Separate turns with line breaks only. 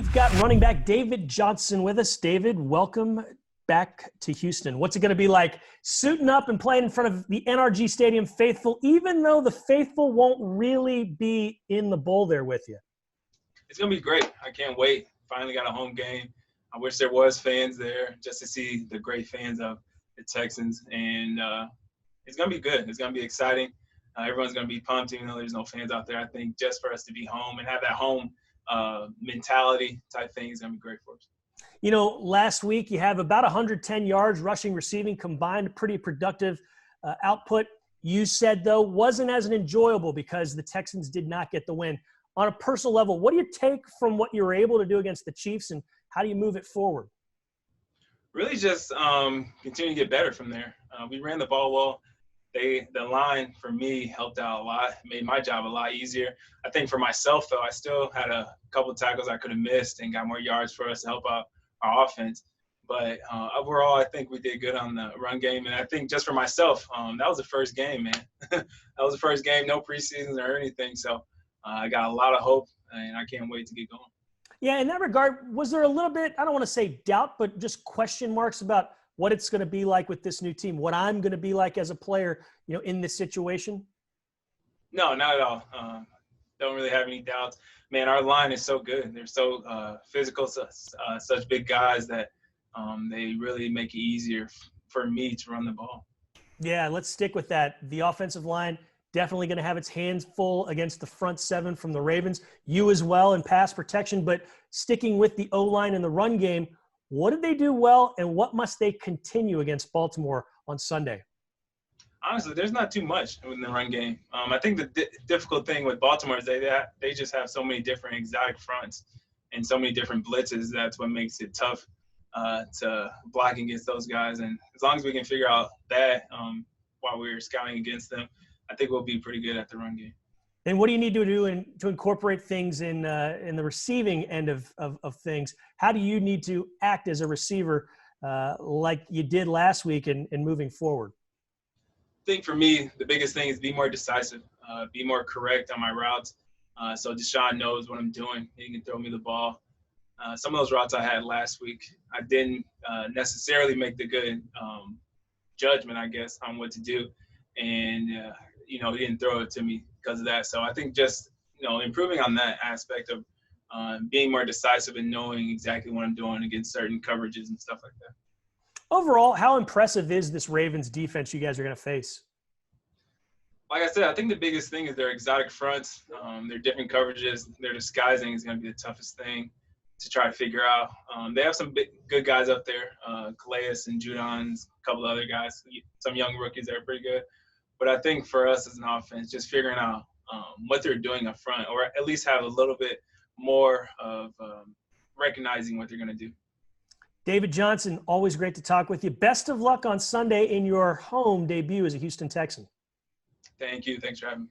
We've got running back David Johnson with us. David, welcome back to Houston. What's it going to be like suiting up and playing in front of the NRG Stadium faithful, even though the faithful won't really be in the bowl there with you?
It's going to be great. I can't wait. Finally got a home game. I wish there was fans there just to see the great fans of the Texans. And it's going to be good. It's going to be exciting. Everyone's going to be pumped, even though there's no fans out there. I think just for us to be home and have that home mentality type thing is going to be great for us.
You know, last week you have about 110 yards rushing, receiving combined, pretty productive output. You said, though, wasn't as enjoyable because the Texans did not get the win. On a personal level, what do you take from what you were able to do against the Chiefs, and how do you move it forward?
Really just continue to get better from there. We ran the ball well. The line, for me, helped out a lot, made my job a lot easier. I think for myself, though, I still had a couple of tackles I could have missed and got more yards for us to help out our offense. But overall, I think we did good on the run game. And I think just for myself, that was the first game, man. That was the first game, no preseason or anything. So I got a lot of hope, and I can't wait to get going.
Yeah, in that regard, was there a little bit, I don't want to say doubt, but just question marks about what it's going to be like with this new team, what I'm going to be like as a player, you know, in this situation?
No, not at all. Don't really have any doubts. Man, our line is so good. They're so physical, such big guys that they really make it easier for me to run the ball.
Yeah, let's stick with that. The offensive line definitely going to have its hands full against the front seven from the Ravens. You as well in pass protection, but sticking with the O-line and the run game, what did they do well, and what must they continue against Baltimore on Sunday?
Honestly, there's not too much in the run game. I think the difficult thing with Baltimore is they just have so many different exotic fronts and so many different blitzes. That's what makes it tough to block against those guys. And as long as we can figure out that while we're scouting against them, I think we'll be pretty good at the run game.
And what do you need to do to incorporate things in the receiving end of things? How do you need to act as a receiver like you did last week and moving forward?
I think for me, the biggest thing is be more decisive, be more correct on my routes. So Deshaun knows what I'm doing. He can throw me the ball. Some of those routes I had last week, I didn't necessarily make the good judgment, I guess, on what to do. And, he didn't throw it to me because of that. So I think just, improving on that aspect of being more decisive and knowing exactly what I'm doing against certain coverages and stuff like that.
Overall, how impressive is this Ravens defense you guys are going to face?
Like I said, I think the biggest thing is their exotic fronts, their different coverages. Their disguising is going to be the toughest thing to try to figure out. They have some good guys up there, Calais and Judon, a couple of other guys, some young rookies that are pretty good. But I think for us as an offense, just figuring out what they're doing up front, or at least have a little bit more of recognizing what they're going to do.
David Johnson, always great to talk with you. Best of luck on Sunday in your home debut as a Houston Texan.
Thank you. Thanks for having me.